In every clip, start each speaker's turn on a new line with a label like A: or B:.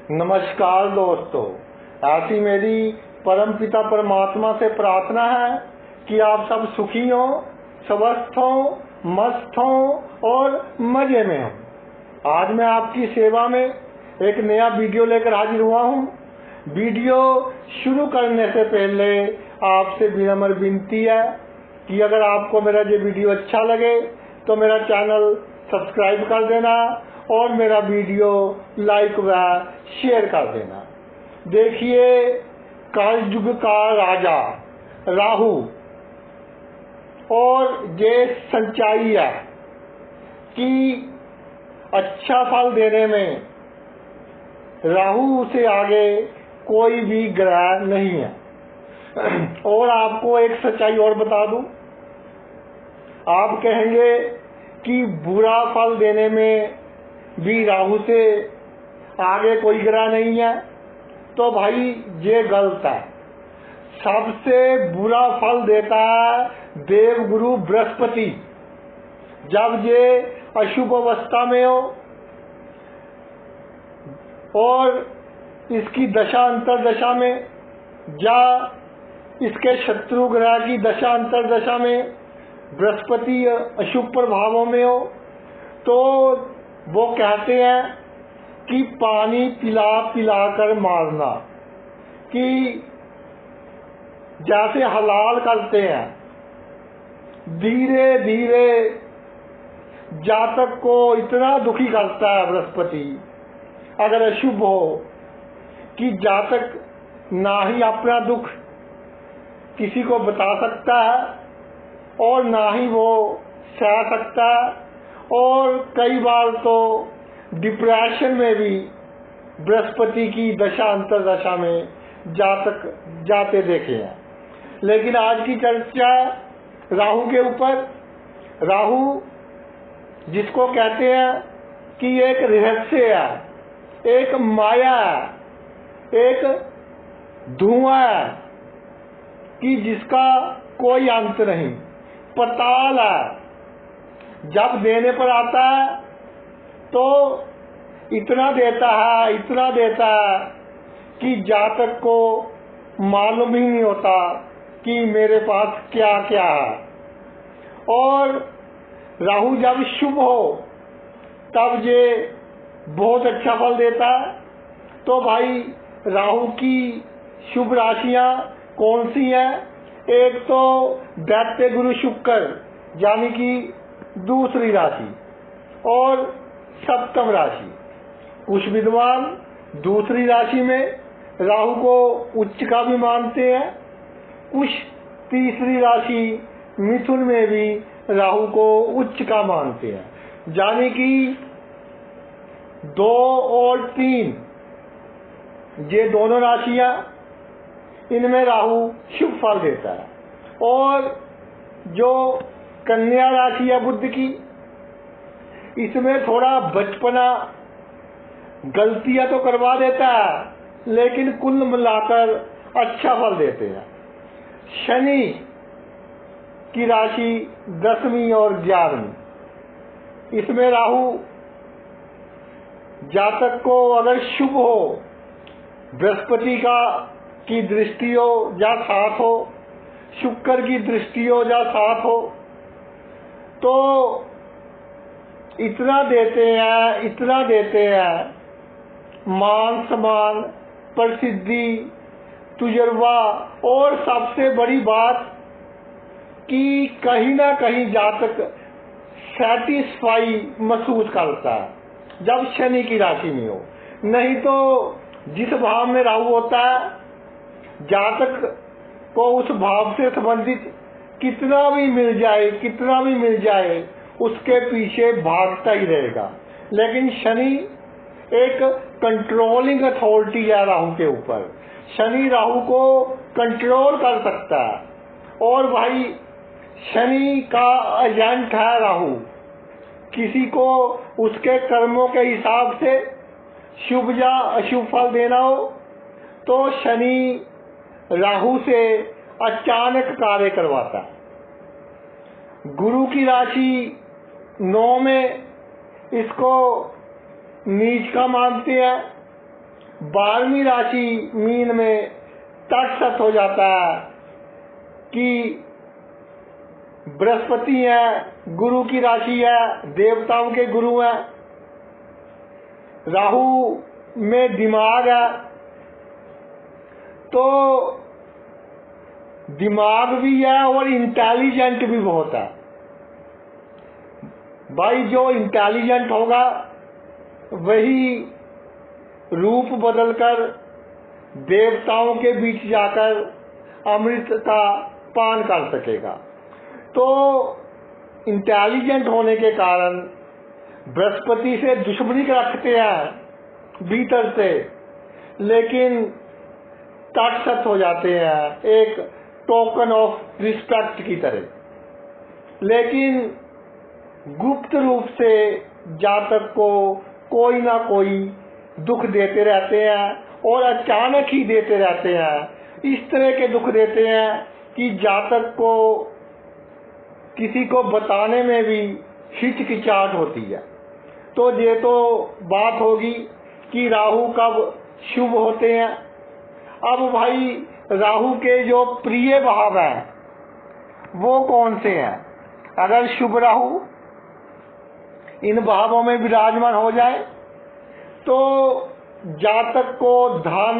A: नमस्कार दोस्तों, ऐसी मेरी परमपिता परमात्मा से प्रार्थना है कि आप सब सुखी हो, स्वस्थ हो, मस्त हो और मजे में हो। आज मैं आपकी सेवा में एक नया वीडियो लेकर हाजिर हुआ हूँ। वीडियो शुरू करने से पहले आपसे विनम्र विनती है कि अगर आपको मेरा ये वीडियो अच्छा लगे तो मेरा चैनल सब्सक्राइब कर देना और मेरा वीडियो लाइक व शेयर कर देना। देखिए, कलयुग का राजा राहु और ये सच्चाई है कि अच्छा फल देने में राहु से आगे कोई भी ग्रह नहीं है। और आपको एक सच्चाई और बता दूं, आप कहेंगे कि बुरा फल देने में भी राहु से आगे कोई ग्रह नहीं है, तो भाई ये गलत है। सबसे बुरा फल देता है देवगुरु बृहस्पति। जब ये अशुभ अवस्था में हो और इसकी दशा अंतर दशा में या इसके शत्रु ग्रह की दशा अंतर दशा में बृहस्पति अशुभ प्रभावों में हो, तो वो कहते हैं कि पानी पिला पिला कर मारना, कि जैसे हलाल करते हैं, धीरे धीरे जातक को इतना दुखी करता है बृहस्पति अगर अशुभ हो कि जातक ना ही अपना दुख किसी को बता सकता है और ना ही वो सह सकता है, और कई बार तो डिप्रेशन में भी बृहस्पति की दशा अंतर दशा में जातक जाते देखे हैं। लेकिन आज की चर्चा राहु के ऊपर। राहु जिसको कहते हैं कि एक रहस्य है, एक माया है, एक धुआं है कि जिसका कोई अंत नहीं, पताल है। जब देने पर आता है तो इतना देता है, इतना देता है कि जातक को मालूम ही नहीं होता कि मेरे पास क्या क्या है। और राहु जब शुभ हो तब ये बहुत अच्छा फल देता है। तो भाई राहु की शुभ राशियां कौन सी हैं? एक तो दैत्य गुरु शुक्र यानी कि दूसरी राशि और सप्तम राशि। कुछ विद्वान दूसरी राशि में राहु को उच्च का भी मानते हैं, कुछ तीसरी राशि मिथुन में भी राहु को उच्च का मानते हैं, यानी कि 2 और 3 ये दोनों राशियां, इनमें राहु शुभ फल देता है। और जो कन्या राशि है बुध की, इसमें थोड़ा बचपना गलतियां तो करवा देता है लेकिन कुल मिलाकर अच्छा फल देते हैं। शनि की राशि 10वीं और 11वीं, इसमें राहु जातक को अगर शुभ हो, बृहस्पति की दृष्टि हो या साथ हो, शुक्र की दृष्टि हो या साथ हो, तो इतना देते हैं, इतना देते हैं, मान सम्मान, प्रसिद्धि, तुजर्बा, और सबसे बड़ी बात कि कहीं ना कहीं जातक सैटिस्फाई महसूस करता है जब शनि की राशि में हो। नहीं तो जिस भाव में राहु होता है, जातक को उस भाव से संबंधित कितना भी मिल जाए, कितना भी मिल जाए, उसके पीछे भागता ही रहेगा। लेकिन शनि एक कंट्रोलिंग अथॉरिटी है राहु के ऊपर। शनि राहु को कंट्रोल कर सकता है। और भाई शनि का एजेंट है राहु। किसी को उसके कर्मों के हिसाब से शुभ या अशुभ फल देना हो तो शनि राहु से अचानक कार्य करवाता है। गुरु की राशि 9 में इसको नीच का मानते हैं। 12वीं राशि मीन में तटस्थ हो जाता है कि बृहस्पति है, गुरु की राशि है, देवताओं के गुरु है। राहु में दिमाग है, तो दिमाग भी है और इंटेलिजेंट भी बहुत है। भाई जो इंटेलिजेंट होगा वही रूप बदलकर देवताओं के बीच जाकर अमृत का पान कर सकेगा। तो इंटेलिजेंट होने के कारण बृहस्पति से दुश्मनी रखते हैं भीतर से, लेकिन तटस्थ हो जाते हैं एक टोकन ऑफ रिस्पेक्ट की तरह। लेकिन गुप्त रूप से जातक को कोई ना कोई दुख देते रहते हैं और अचानक ही देते रहते हैं। इस तरह के दुख देते हैं कि जातक को किसी को बताने में भी हिचकिचाहट होती है। तो ये तो बात होगी कि राहु कब शुभ होते हैं। अब भाई राहु के जो प्रिय भाव हैं वो कौन से हैं? अगर शुभ राहु इन भावों में विराजमान हो जाए तो जातक को धन,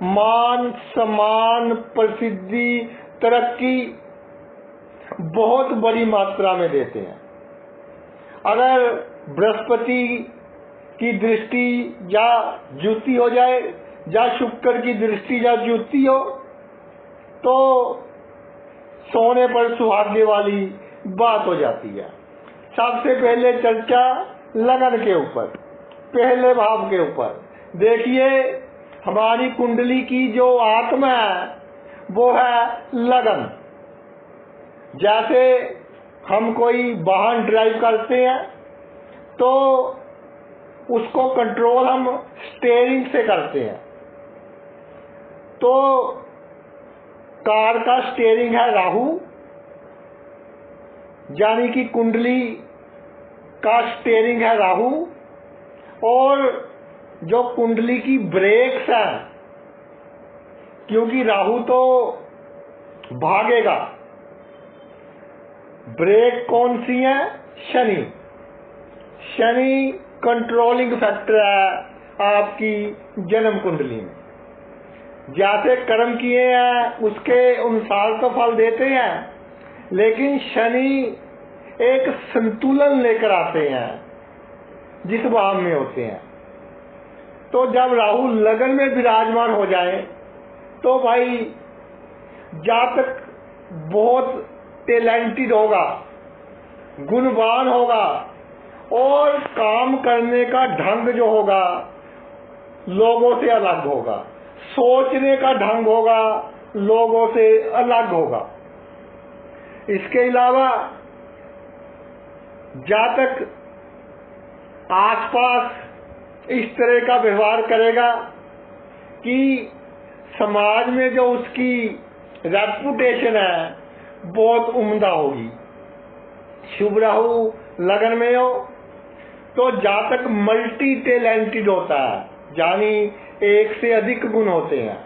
A: मान, सम्मान, प्रसिद्धि, तरक्की बहुत बड़ी मात्रा में देते हैं। अगर बृहस्पति की दृष्टि या ज्योति हो जाए या शुक्र की दृष्टि या ज्योति हो तो सोने पर सुहागे वाली बात हो जाती है। सबसे पहले चर्चा लगन के ऊपर, पहले भाव के ऊपर। देखिए हमारी कुंडली की जो आत्मा है वो है लगन। जैसे हम कोई वाहन ड्राइव करते हैं तो उसको कंट्रोल हम स्टीयरिंग से करते हैं। तो कार का स्टीयरिंग है राहु, यानी कि कुंडली का स्टीयरिंग है राहु। और जो कुंडली की ब्रेक्स है, क्योंकि राहु तो भागेगा, ब्रेक कौन सी है? शनि। शनि कंट्रोलिंग फैक्टर है आपकी जन्म कुंडली में। जैसे कर्म किए हैं उसके अनुसार तो फल देते हैं, लेकिन शनि एक संतुलन लेकर आते हैं जिस भाव में होते हैं। तो जब राहु लगन में विराजमान हो जाए तो भाई जातक बहुत टैलेंटेड होगा, गुणवान होगा और काम करने का ढंग जो होगा लोगों से अलग होगा, सोचने का ढंग होगा लोगों से अलग होगा। इसके अलावा जातक आसपास इस तरह का व्यवहार करेगा कि समाज में जो उसकी रेपुटेशन है बहुत उम्दा होगी। शुभ राहु लगन में हो तो जातक मल्टी टैलेंटेड होता है, यानी एक से अधिक गुण होते हैं।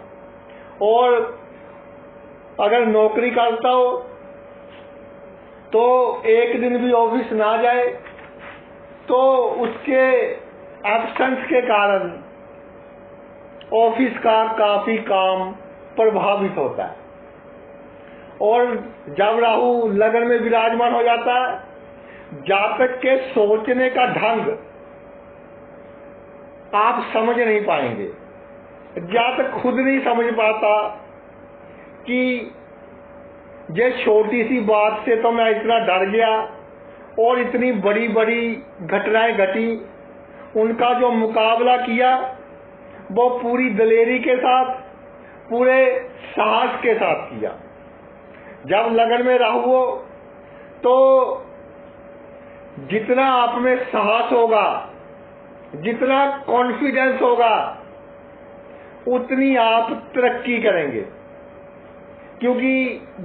A: और अगर नौकरी करता हो तो एक दिन भी ऑफिस ना जाए तो उसके एब्सेंस के कारण ऑफिस का काफी काम प्रभावित होता है। और जब राहु लगन में विराजमान हो जाता है, जातक के सोचने का ढंग आप समझ नहीं पाएंगे। जातक खुद नहीं समझ पाता कि ये छोटी सी बात से तो मैं इतना डर गया और इतनी बड़ी बड़ी घटनाएं घटी। उनका जो मुकाबला किया वो पूरी दलेरी के साथ, पूरे साहस के साथ किया। जब लगन में राहु हो तो जितना आप में साहस होगा, जितना कॉन्फिडेंस होगा, उतनी आप तरक्की करेंगे। क्योंकि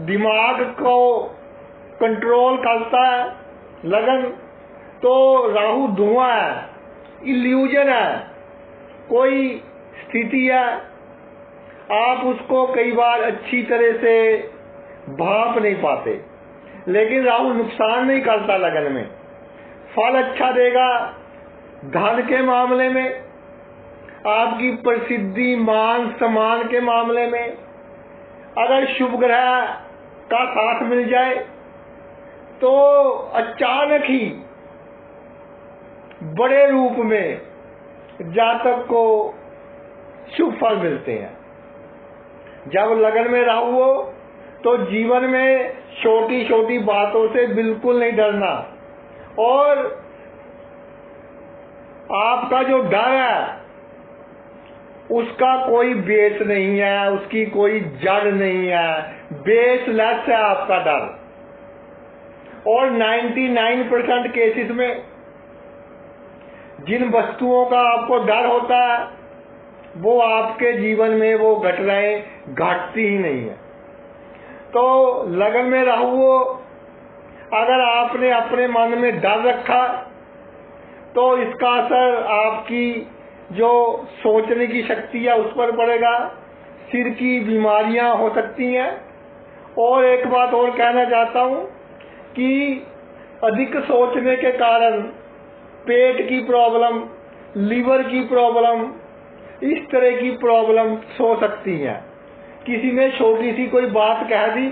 A: दिमाग को कंट्रोल करता है लगन। तो राहु धुआं है, इल्यूजन है, कोई स्थिति है, आप उसको कई बार अच्छी तरह से भांप नहीं पाते। लेकिन राहु नुकसान नहीं करता लगन में, फल अच्छा देगा। धन के मामले में, आपकी प्रसिद्धि मान सम्मान के मामले में अगर शुभ ग्रह का साथ मिल जाए तो अचानक ही बड़े रूप में जातक को शुभ फल मिलते हैं। जब लगन में राहु हो तो जीवन में छोटी छोटी बातों से बिल्कुल नहीं डरना, और आपका जो डर है उसका कोई बेस नहीं है, उसकी कोई जड़ नहीं है, बेसलेस है आपका डर। और 99% केसेस में जिन वस्तुओं का आपको डर होता है वो आपके जीवन में वो घटती ही नहीं है। तो लगन में राहु हो, अगर आपने अपने मन में डर रखा तो इसका असर आपकी जो सोचने की शक्ति है उस पर पड़ेगा, सिर की बीमारियां हो सकती हैं। और एक बात और कहना चाहता हूं कि अधिक सोचने के कारण पेट की प्रॉब्लम, लीवर की प्रॉब्लम, इस तरह की प्रॉब्लम हो सकती है। किसी ने छोटी सी कोई बात कह दी,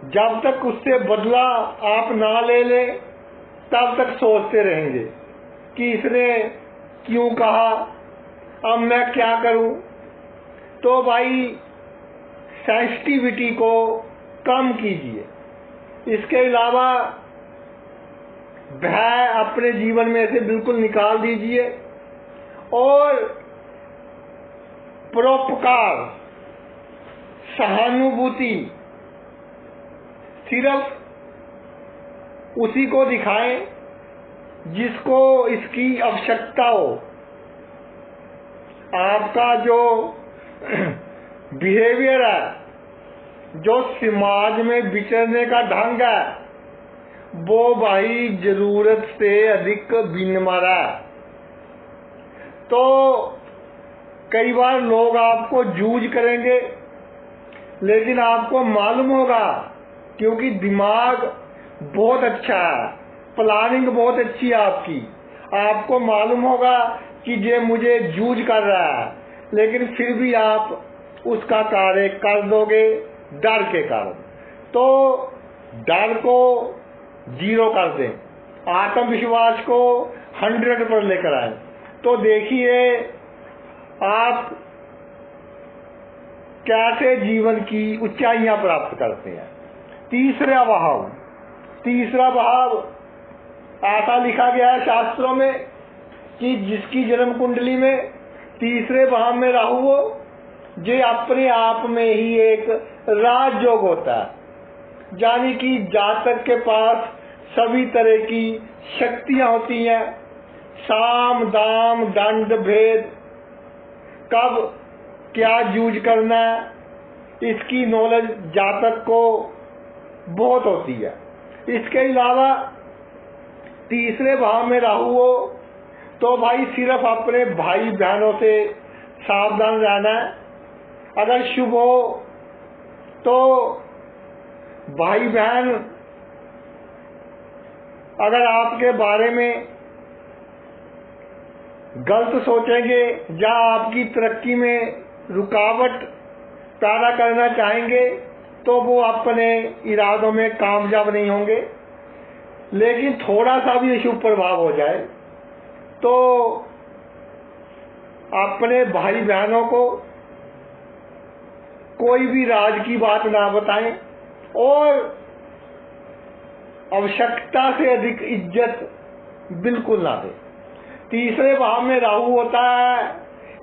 A: जब तक उससे बदला आप ना ले ले तब तक सोचते रहेंगे कि इसने क्यों कहा, अब मैं क्या करूं। तो भाई सेंसिटिविटी को कम कीजिए। इसके अलावा भय अपने जीवन में से बिल्कुल निकाल दीजिए, और परोपकार, सहानुभूति सिर्फ उसी को दिखाएं जिसको इसकी आवश्यकता हो। आपका जो बिहेवियर है, जो समाज में विचरने का ढंग है, वो भाई जरूरत से अधिक बिनमारा है। तो कई बार लोग आपको जूझ करेंगे, लेकिन आपको मालूम होगा क्योंकि दिमाग बहुत अच्छा है, प्लानिंग बहुत अच्छी है आपकी, आपको मालूम होगा कि ये मुझे जूझ कर रहा है, लेकिन फिर भी आप उसका कार्य कर दोगे डर के कारण। तो डर को 0 कर दें, आत्मविश्वास को 100 पर लेकर आए, तो देखिए आप कैसे जीवन की ऊंचाइयां प्राप्त करते हैं। तीसरा भाव ऐसा लिखा गया है शास्त्रों में कि जिसकी जन्म कुंडली में तीसरे भाव में राहु हो, ये अपने आप में ही एक राजयोग होता है। यानी कि जातक के पास सभी तरह की शक्तियां होती हैं, साम दाम दंड भेद, कब क्या जूझ करना है, इसकी नॉलेज जातक को बहुत होती है। इसके अलावा तीसरे भाव में राहु हो तो भाई सिर्फ अपने भाई बहनों से सावधान रहना है। अगर शुभ हो तो भाई बहन अगर आपके बारे में गलत सोचेंगे या आपकी तरक्की में रुकावट पैदा करना चाहेंगे तो वो अपने इरादों में कामयाब नहीं होंगे। लेकिन थोड़ा सा भी अशुभ प्रभाव हो जाए तो अपने भाई बहनों को कोई भी राज की बात ना बताएं, और आवश्यकता से अधिक इज्जत बिल्कुल ना दें। तीसरे भाव में राहु होता है,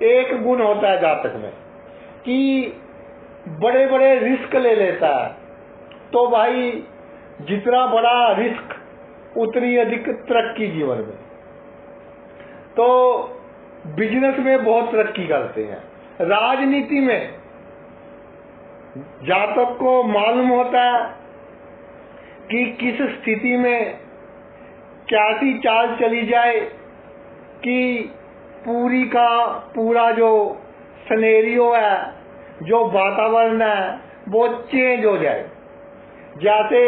A: एक गुण होता है जातक में कि बड़े बड़े रिस्क ले लेता है। तो भाई जितना बड़ा रिस्क उतनी अधिक तरक्की जीवन में। तो बिजनेस में बहुत तरक्की करते हैं। राजनीति में जातक को मालूम होता है कि किस स्थिति में कैसी चाल चली जाए कि पूरी का पूरा जो सिनेरियो है, जो वातावरण है, वो चेंज हो जाए। जैसे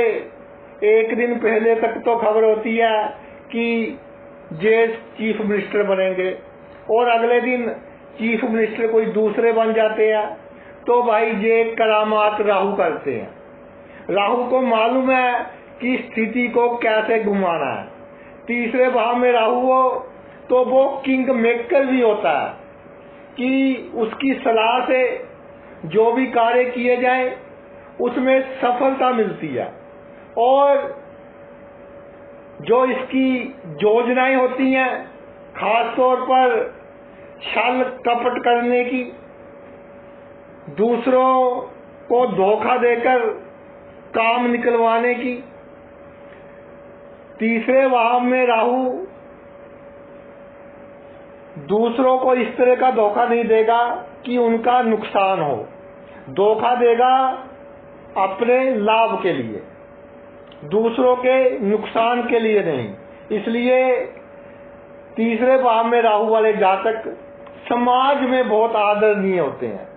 A: एक दिन पहले तक तो खबर होती है कि ये चीफ मिनिस्टर बनेंगे और अगले दिन चीफ मिनिस्टर कोई दूसरे बन जाते हैं, तो भाई ये करामात राहु करते हैं। राहु को मालूम है कि स्थिति को कैसे घुमाना है। तीसरे भाव में राहु हो तो वो किंग मेकर भी होता है कि उसकी सलाह से जो भी कार्य किए जाए उसमें सफलता मिलती है, और जो इसकी योजनाएं होती हैं खास तौर पर छल कपट करने की, दूसरों को धोखा देकर काम निकलवाने की। तीसरे भाव में राहु दूसरों को इस तरह का धोखा नहीं देगा कि उनका नुकसान हो, धोखा देगा अपने लाभ के लिए, दूसरों के नुकसान के लिए नहीं। इसलिए तीसरे भाव में राहु वाले जातक समाज में बहुत आदरणीय होते हैं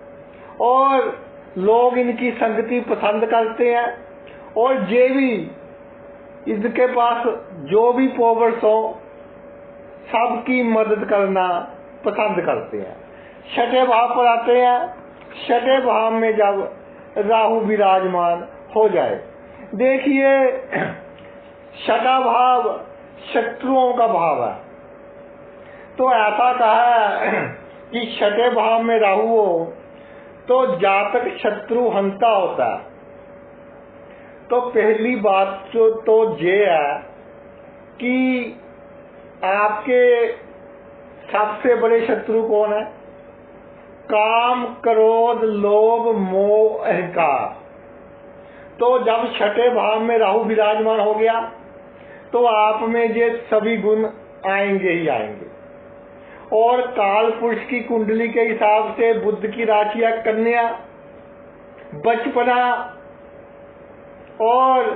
A: और लोग इनकी संगति पसंद करते हैं, और जे भी इनके पास जो भी पॉवर्स हो सबकी मदद करना पसंद करते हैं। छठे भाव पर आते हैं। छठे भाव में जब राहु विराजमान हो जाए, देखिए छठा भाव शत्रुओं का भाव है, तो ऐसा कहा है कि छठे भाव में राहु हो तो जातक शत्रु हंता होता है। तो पहली बात तो ये है कि आपके सबसे बड़े शत्रु कौन है? काम, क्रोध, लोभ, मोह, अहंकार। तो जब छठे भाव में राहु विराजमान हो गया तो आप में ये सभी गुण आएंगे ही आएंगे। और काल पुरुष की कुंडली के हिसाब से बुध की राशि है कन्या, बचपना और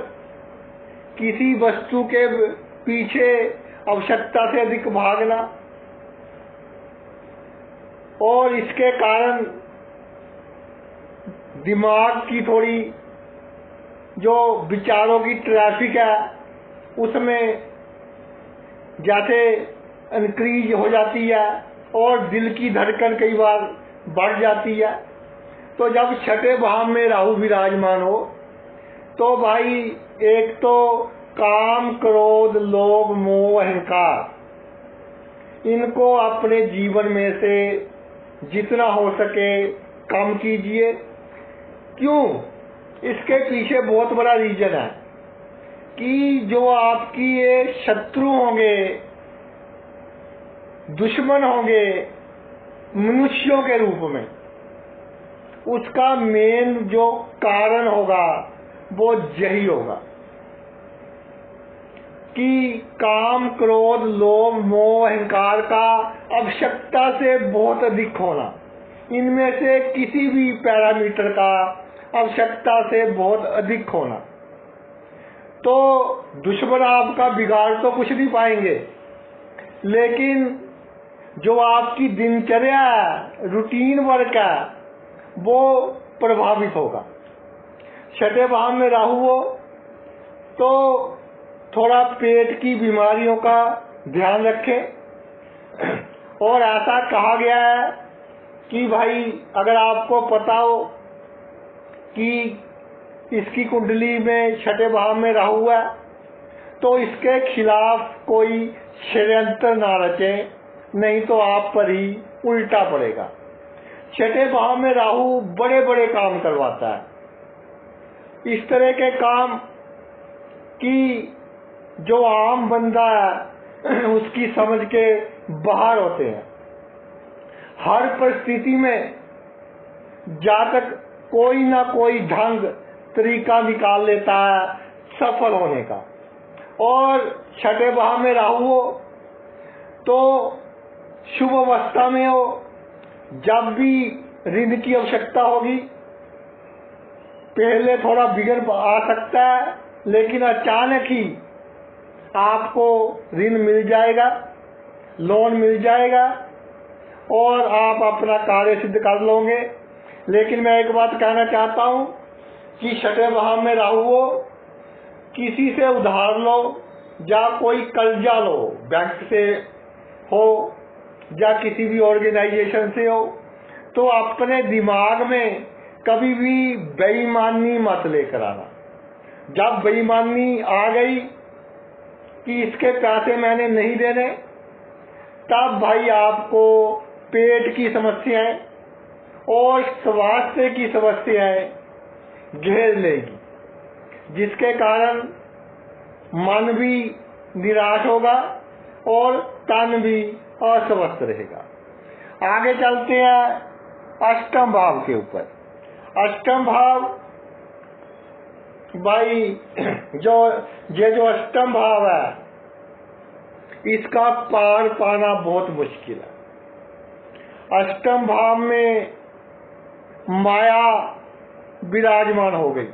A: किसी वस्तु के पीछे आवश्यकता से अधिक भागना, और इसके कारण दिमाग की थोड़ी जो विचारों की ट्रैफिक है उसमें जैसे इंक्रीज हो जाती है और दिल की धड़कन कई बार बढ़ जाती है। तो जब छठे भाव में राहु विराजमान हो तो भाई एक तो काम, क्रोध, लोभ, मोह, अहंकार, इनको अपने जीवन में से जितना हो सके कम कीजिए। क्यों? इसके पीछे बहुत बड़ा रीजन है कि जो आपकी ये शत्रु होंगे, दुश्मन होंगे मनुष्यों के रूप में, उसका मेन जो कारण होगा वो यही होगा कि काम, क्रोध, लोभ, मोह, अहंकार का आवश्यकता से बहुत अधिक होना। इनमें से किसी भी पैरामीटर का आवश्यकता से बहुत अधिक होना। तो दुश्मन आपका बिगाड़ तो कुछ नहीं पाएंगे, लेकिन जो आपकी दिनचर्या है, रूटीन वर्क है, वो प्रभावित होगा। छठे भाव में राहु हो तो थोड़ा पेट की बीमारियों का ध्यान रखें। और ऐसा कहा गया है कि भाई अगर आपको पता हो कि इसकी कुंडली में छठे भाव में राहु है तो इसके खिलाफ कोई षड्यंत्र ना रचे, नहीं तो आप पर ही उल्टा पड़ेगा। छठे भाव में राहु बड़े बड़े काम करवाता है, इस तरह के काम कि जो आम बंदा है उसकी समझ के बाहर होते हैं। हर परिस्थिति में जातक कोई ना कोई ढंग तरीका निकाल लेता है सफल होने का। और छठे भाव में राहु हो तो शुभ अवस्था में हो, जब भी ऋण की आवश्यकता होगी, पहले थोड़ा विघ्न आ सकता है लेकिन अचानक ही आपको ऋण मिल जाएगा, लोन मिल जाएगा और आप अपना कार्य सिद्ध कर लोगे। लेकिन मैं एक बात कहना चाहता हूँ कि छठे भाव में राहु हो, किसी से उधार लो या कोई कर्जा लो, बैंक से हो या किसी भी ऑर्गेनाइजेशन से हो, तो अपने दिमाग में कभी भी बेईमानी मत लेकर आना। जब बेईमानी आ गई कि इसके पैसे मैंने नहीं देने, तब भाई आपको पेट की समस्याएं और स्वास्थ्य की समस्याएं घेर लेगी, जिसके कारण मन भी निराश होगा और तन भी अस्वस्थ रहेगा। आगे चलते हैं अष्टम भाव के ऊपर। अष्टम भाव भाई जो अष्टम भाव है, इसका पार पाना बहुत मुश्किल है। अष्टम भाव में माया विराजमान हो गई।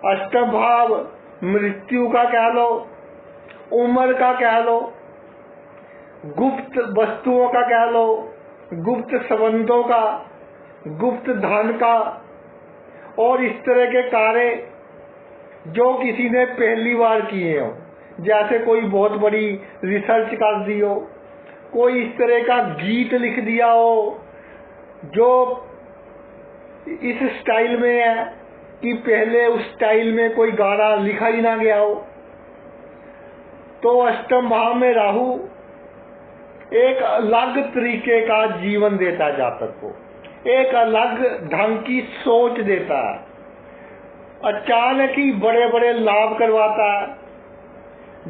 A: अष्टम भाव मृत्यु का कह लो, उम्र का कह लो, गुप्त वस्तुओं का कह लो, गुप्त संबंधों का, गुप्त धन का, और इस तरह के कार्य जो किसी ने पहली बार किए हो, जैसे कोई बहुत बड़ी रिसर्च कर दी हो, कोई इस तरह का गीत लिख दिया हो जो इस स्टाइल में है कि पहले उस स्टाइल में कोई गाना लिखा ही ना गया हो। तो अष्टम भाव में राहु एक अलग तरीके का जीवन देता है जातक को, एक अलग ढंग की सोच देता है, अचानक ही बड़े बड़े लाभ करवाता है।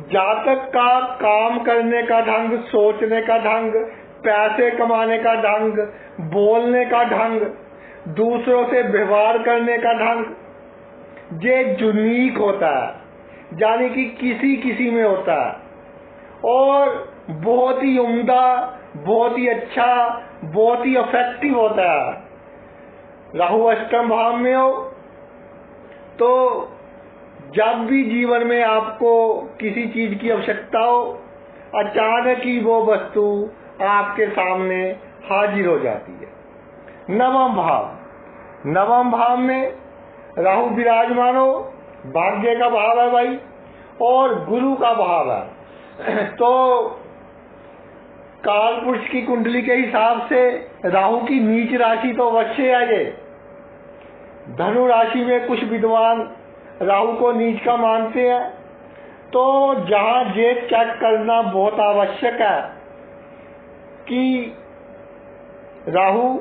A: जातक का काम करने का ढंग, सोचने का ढंग, पैसे कमाने का ढंग, बोलने का ढंग, दूसरों से व्यवहार करने का ढंग, ये यूनिक होता है, यानी कि किसी किसी में होता है और बहुत ही उम्दा, बहुत ही अच्छा, बहुत ही इफेक्टिव होता है। राहु अष्टम भाव में हो तो जब भी जीवन में आपको किसी चीज की आवश्यकता हो, अचानक ही वो वस्तु आपके सामने हाजिर हो जाती है। नवम भाव, नवम भाव में राहु विराजमान हो, भाग्य का भाव है भाई और गुरु का भाव है। तो काल पुरुष की कुंडली के हिसाब से राहु की नीच राशि तो अवश्य है। ये धनु राशि में कुछ विद्वान राहु को नीच का मानते हैं, तो जहां ये चेक करना बहुत आवश्यक है कि राहु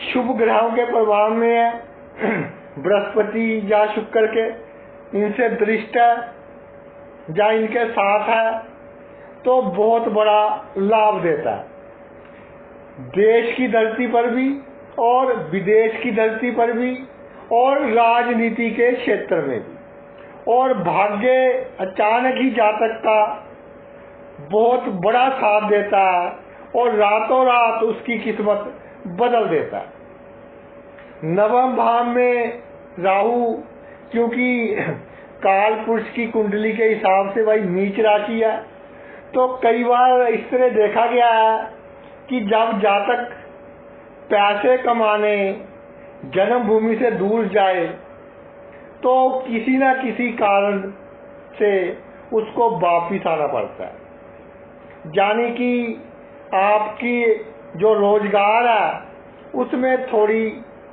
A: शुभ ग्रहों के प्रभाव में है, बृहस्पति या शुक्र के, इनसे दृष्ट है या इनके साथ है, तो बहुत बड़ा लाभ देता है। देश की धरती पर भी और विदेश की धरती पर भी और राजनीति के क्षेत्र में भी। और भाग्य अचानक ही जातक का बहुत बड़ा साथ देता है और रातों रात उसकी किस्मत बदल देता है। नवम भाव में राहु, क्योंकि काल पुरुष की कुंडली के हिसाब से भाई नीच राशि है, तो कई बार इस तरह देखा गया है कि जब जातक पैसे कमाने जन्मभूमि से दूर जाए तो किसी न किसी कारण से उसको वापिस आना पड़ता है, यानी कि आपकी जो रोजगार है उसमें थोड़ी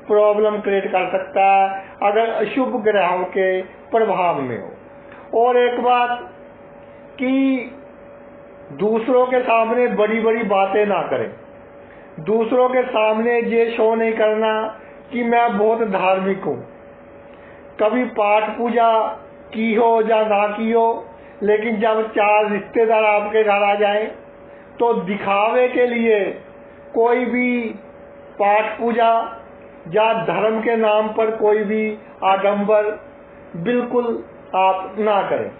A: प्रॉब्लम क्रिएट कर सकता है अगर अशुभ ग्रहों के प्रभाव में हो। और एक बात कि दूसरों के सामने बड़ी बड़ी बातें ना करें, दूसरों के सामने ये शो नहीं करना कि मैं बहुत धार्मिक हूँ। कभी पाठ पूजा की हो या ना की हो, लेकिन जब चार रिश्तेदार आपके घर आ जाएं तो दिखावे के लिए कोई भी पाठ पूजा या धर्म के नाम पर कोई भी आडंबर बिल्कुल आप ना करें।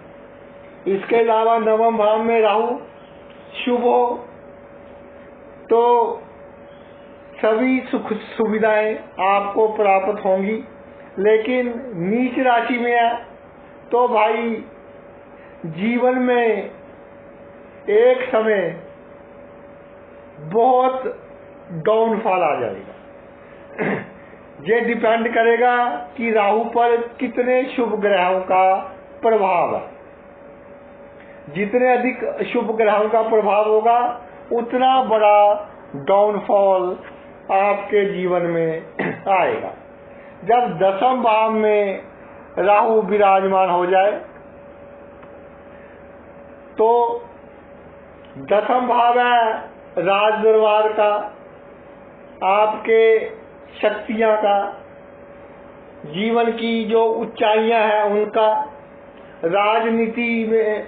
A: इसके अलावा नवम भाव में राहु शुभ हो तो सभी सुख सुविधाएं आपको प्राप्त होंगी, लेकिन नीच राशि में है तो भाई जीवन में एक समय बहुत डाउनफॉल आ जाएगा। ये डिपेंड करेगा कि राहु पर कितने शुभ ग्रहों का प्रभाव है। जितने अधिक शुभ ग्रहों का प्रभाव होगा उतना बड़ा डाउनफॉल आपके जीवन में आएगा। जब 10वें भाव में राहु विराजमान हो जाए तो 10वां भाव है राज दरबार का, आपके शक्तियां का, जीवन की जो ऊंचाइयां हैं उनका, राजनीति में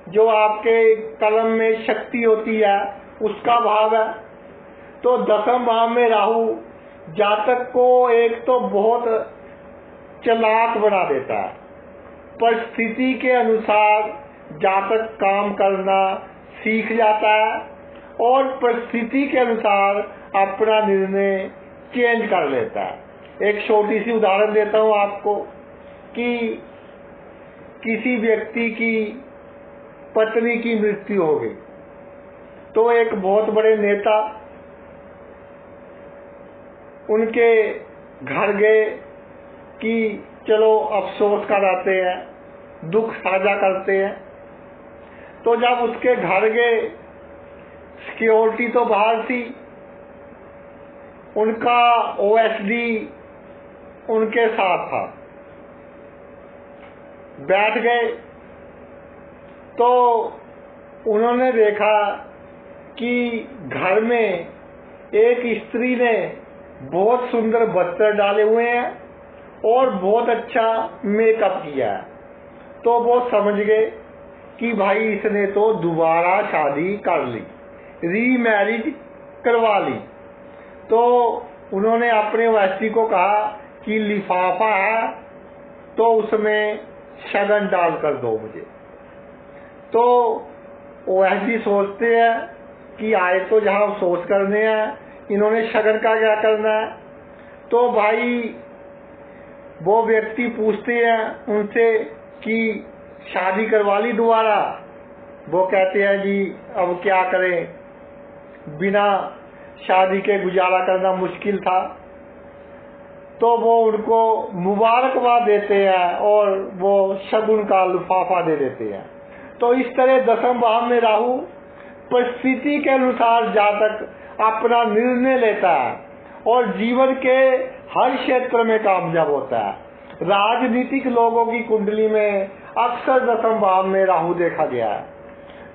A: जो आपके कलम में शक्ति होती है उसका भाव है। तो 10वें भाव में राहु जातक को एक तो बहुत चालाक बना देता है। परिस्थिति के अनुसार जातक काम करना सीख जाता है और परिस्थिति के अनुसार अपना निर्णय चेंज कर लेता है। एक छोटी सी उदाहरण देता हूं आपको कि किसी व्यक्ति की पत्नी की मृत्यु हो गई तो एक बहुत बड़े नेता उनके घर गए कि चलो अफसोस कराते हैं, दुख साझा करते हैं। तो जब उसके घर गए, सिक्योरिटी तो बाहर थी, उनका ओएसडी उनके साथ था। बैठ गए तो उन्होंने देखा कि घर में एक स्त्री ने बहुत सुंदर वस्त्र डाले हुए हैं और बहुत अच्छा मेकअप किया है। तो वो समझ गए कि भाई इसने तो दोबारा शादी कर ली, रीमैरिज करवा ली। तो उन्होंने अपने व्यक्ति को कहा कि लिफाफा है तो उसमें शगन डाल कर दो मुझे। तो वैसी सोचते हैं कि आए तो जहां सोच करने हैं, इन्होंने शगन का क्या करना है। तो भाई वो व्यक्ति पूछते हैं उनसे कि शादी करवा ली दोबारा। वो कहते हैं जी अब क्या करें, बिना शादी के गुजारा करना मुश्किल था। तो वो उनको मुबारकबाद देते हैं और वो शगुन का लिफाफा दे देते हैं। तो इस तरह 10वें भाव में राहु परिस्थिति के अनुसार जातक अपना निर्णय लेता है और जीवन के हर क्षेत्र में कामयाब होता है। राजनीतिक लोगों की कुंडली में अक्सर 10वें भाव में राहु देखा गया है।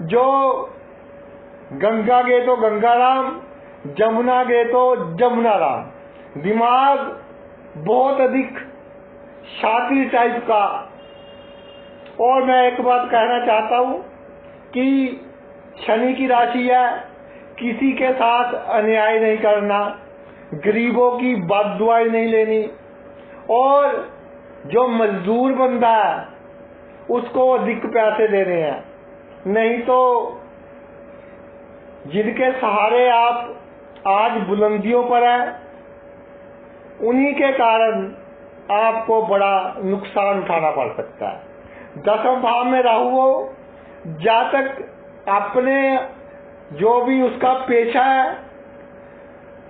A: जो गंगा गए तो गंगा राम, जमुना गए तो जमुना राम। दिमाग बहुत अधिक शातिर टाइप का। और मैं एक बात कहना चाहता हूं कि शनि की राशि है, किसी के साथ अन्याय नहीं करना, गरीबों की बददुआएं नहीं लेनी और जो मजदूर बंदा है उसको अधिक पैसे देने हैं। नहीं तो जिनके सहारे आप आज बुलंदियों पर हैं, उन्हीं के कारण आपको बड़ा नुकसान उठाना पड़ सकता है। 10वें भाव में राहु हो, जातक अपने जो भी उसका पेशा है,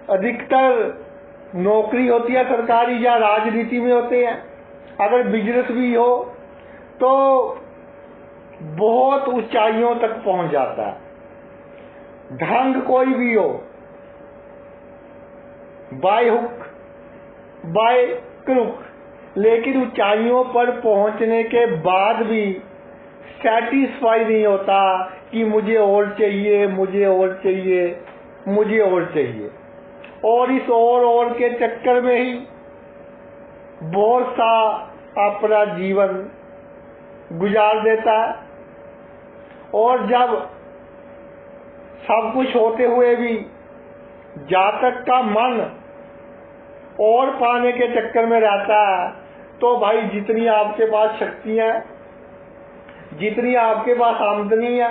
A: अधिकतर नौकरी होती है सरकारी या राजनीति में होते हैं, अगर बिजनेस भी हो तो बहुत ऊंचाइयों तक पहुंच जाता है। ढंग कोई भी हो, बाय हुक बाय क्रुक, लेकिन ऊंचाइयों पर पहुंचने के बाद भी सैटिस्फाई नहीं होता कि मुझे और चाहिए, मुझे और चाहिए, मुझे और चाहिए। और इस और के चक्कर में ही बहुत सा अपना जीवन गुजार देता है। और जब सब कुछ होते हुए भी जातक का मन और पाने के चक्कर में रहता है, तो भाई जितनी आपके पास शक्तियां, जितनी आपके पास आमदनी है,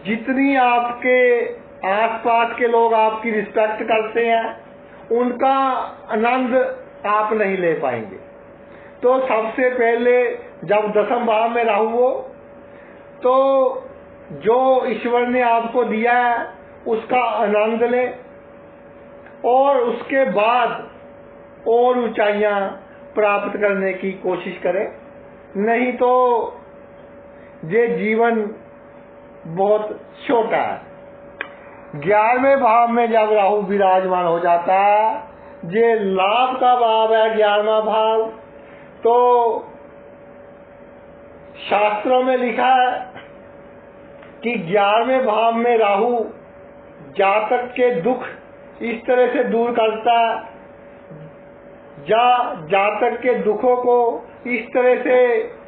A: जितनी आपके आसपास के लोग आपकी रिस्पेक्ट करते हैं, उनका आनंद आप नहीं ले पाएंगे। तो सबसे पहले जब 10वें भाव में राहु हो तो जो ईश्वर ने आपको दिया है उसका आनंद ले और उसके बाद और ऊंचाइयां प्राप्त करने की कोशिश करें। नहीं तो ये जीवन बहुत छोटा है। 11वें भाव में जब राहु विराजमान हो जाता है, ये लाभ का भाव है 11वां भाव। तो शास्त्रों में लिखा है कि 11वें भाव में राहु जातक के दुख इस तरह से दूर करता है, या जातक के दुखों को इस तरह से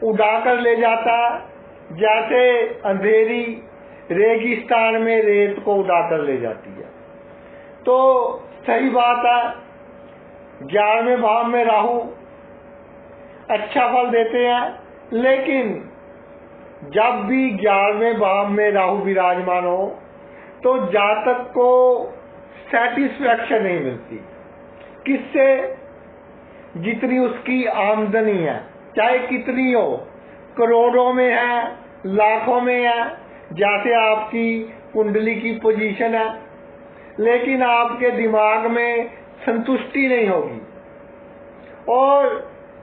A: उड़ाकर ले जाता है जैसे अंधेरी रेगिस्तान में रेत को उड़ाकर ले जाती है। तो सही बात है, 11वें भाव में राहु अच्छा फल देते हैं, लेकिन जब भी 11वें भाव में राहु विराजमान हो तो जातक को सेटिस्फैक्शन नहीं मिलती। किससे? जितनी उसकी आमदनी है, चाहे कितनी हो, करोड़ों में है, लाखों में है, जैसे आपकी कुंडली की पोजीशन है, लेकिन आपके दिमाग में संतुष्टि नहीं होगी। और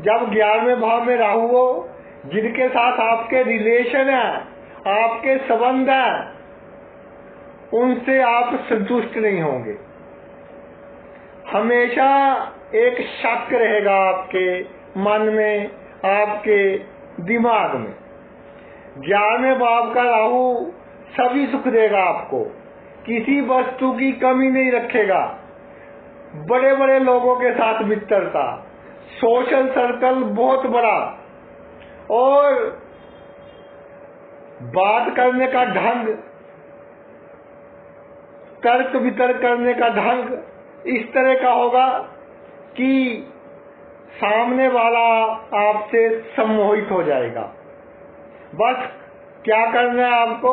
A: जब 11वें भाव में राहु हो, जिनके साथ आपके रिलेशन है, आपके संबंध है, उनसे आप संतुष्ट नहीं होंगे। हमेशा एक शक रहेगा आपके मन में, आपके दिमाग में। 11वें भाव का राहु सभी सुख देगा आपको, किसी वस्तु की कमी नहीं रखेगा। बड़े बड़े लोगों के साथ मित्रता, सोशल सर्कल बहुत बड़ा, और बात करने का ढंग, तर्क वितर्क करने का ढंग इस तरह का होगा कि सामने वाला आपसे सम्मोहित हो जाएगा। बस क्या करना है आपको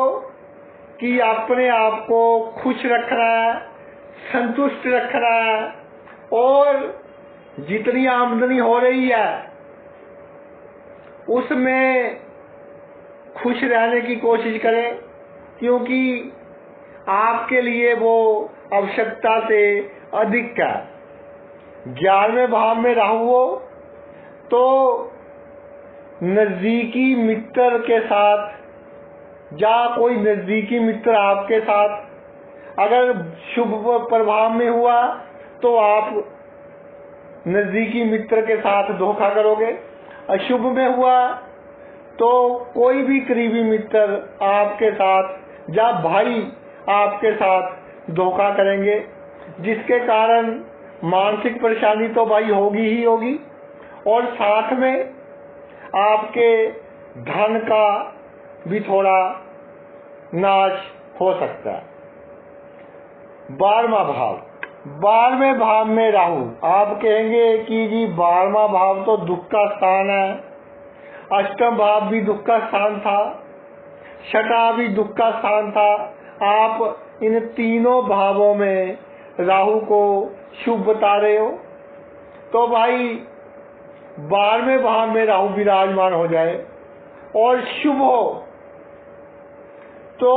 A: कि अपने आप को खुश रखना है, संतुष्ट रखना है, और जितनी आमदनी हो रही है उसमें खुश रहने की कोशिश करें, क्योंकि आपके लिए वो आवश्यकता से अधिक है। 11वें भाव में राहु हो तो नजदीकी मित्र के साथ, या कोई नजदीकी मित्र आपके साथ अगर शुभ प्रभाव में हुआ तो आप नजदीकी मित्र के साथ धोखा करोगे, अशुभ में हुआ तो कोई भी करीबी मित्र आपके साथ या भाई आपके साथ धोखा करेंगे, जिसके कारण मानसिक परेशानी तो भाई होगी ही होगी, और साथ में आपके धन का भी थोड़ा नाश हो सकता है। 12वां भाव, 12वें भाव में राहु, आप कहेंगे कि जी 12वां भाव तो दुख का स्थान है, अष्टम भाव भी दुख का स्थान था, छठा भी दुख का स्थान था, आप इन तीनों भावों में राहु को शुभ बता रहे हो। तो भाई 12वें भाव में राहु विराजमान हो जाए और शुभ हो तो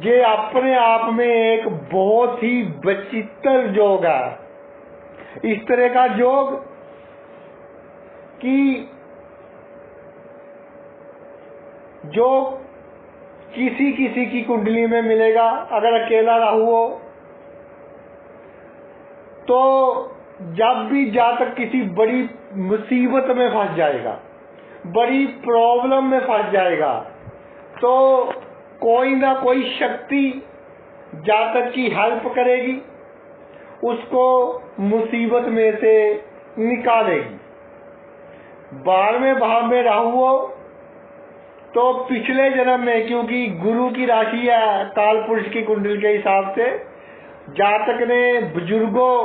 A: ये अपने आप में एक बहुत ही विचित्र योग है। इस तरह का योग कि जो किसी किसी की कुंडली में मिलेगा। अगर अकेला राहु हो तो जब भी जातक किसी बड़ी मुसीबत में फंस जाएगा, बड़ी प्रॉब्लम में फंस जाएगा, तो कोई ना कोई शक्ति जातक की हेल्प करेगी, उसको मुसीबत में से निकालेगी। 12वें भाव में राहु हो तो पिछले जन्म में, क्योंकि गुरु की राशि है काल पुरुष की कुंडली के हिसाब से, जातक ने बुजुर्गों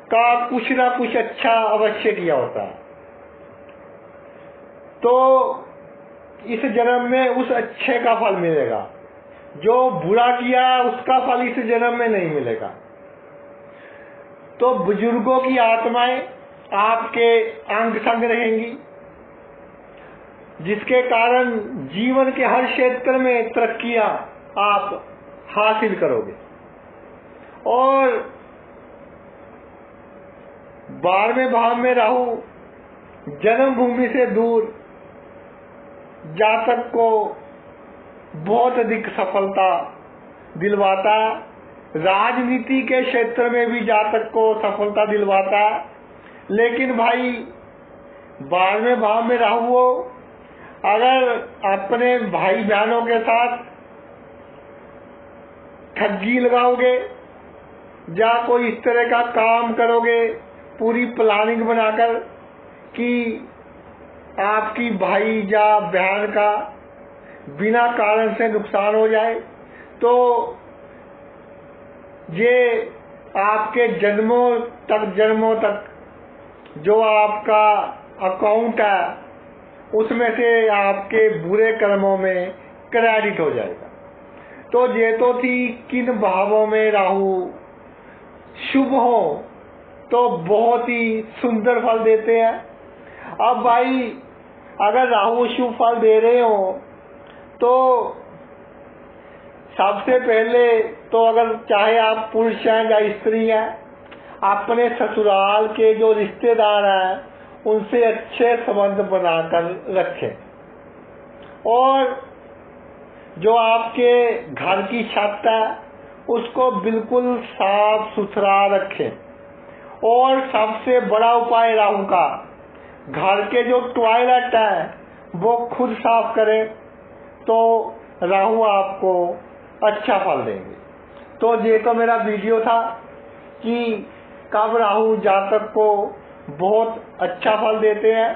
A: का कुछ ना कुछ अच्छा अवश्य किया होता है, तो इस जन्म में उस अच्छे का फल मिलेगा। जो बुरा किया उसका फल इस जन्म में नहीं मिलेगा। तो बुजुर्गों की आत्माएं आपके अंग संग रहेंगी, जिसके कारण जीवन के हर क्षेत्र में तरक्कियां आप हासिल करोगे। और 12वें भाव में राहु जन्मभूमि से दूर जातक को बहुत अधिक सफलता दिलवाता है। राजनीति के क्षेत्र में भी जातक को सफलता दिलवाता है। लेकिन भाई 12वें भाव में राहु हो, अगर अपने भाई बहनों के साथ ठगी लगाओगे या कोई इस तरह का काम करोगे पूरी प्लानिंग बनाकर कि आपकी भाई या बहन का बिना कारण से नुकसान हो जाए, तो ये आपके जन्मों तक जो आपका अकाउंट है उसमें से आपके बुरे कर्मों में क्रेडिट हो जाएगा। तो ये तो थी किन भावों में राहु शुभ हो तो बहुत ही सुंदर फल देते हैं। अब भाई अगर राहु शुभ फल दे रहे हो तो सबसे पहले तो अगर चाहे आप पुरुष हैं या स्त्री हैं, अपने ससुराल के जो रिश्तेदार हैं उनसे अच्छे संबंध बनाकर रखें। और जो आपके घर की छत है उसको बिल्कुल साफ सुथरा रखें। और सबसे बड़ा उपाय राहु का, घर के जो टॉयलेट है वो खुद साफ करें, तो राहु आपको अच्छा फल देंगे। तो ये तो मेरा वीडियो था कि कब राहु जातक को बहुत अच्छा फल देते हैं।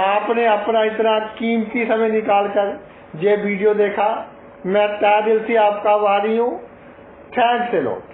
A: आपने अपना इतना कीमती समय निकालकर ये वीडियो देखा, मैं तहे दिल से आपका आभारी हूँ। Thanks a lot.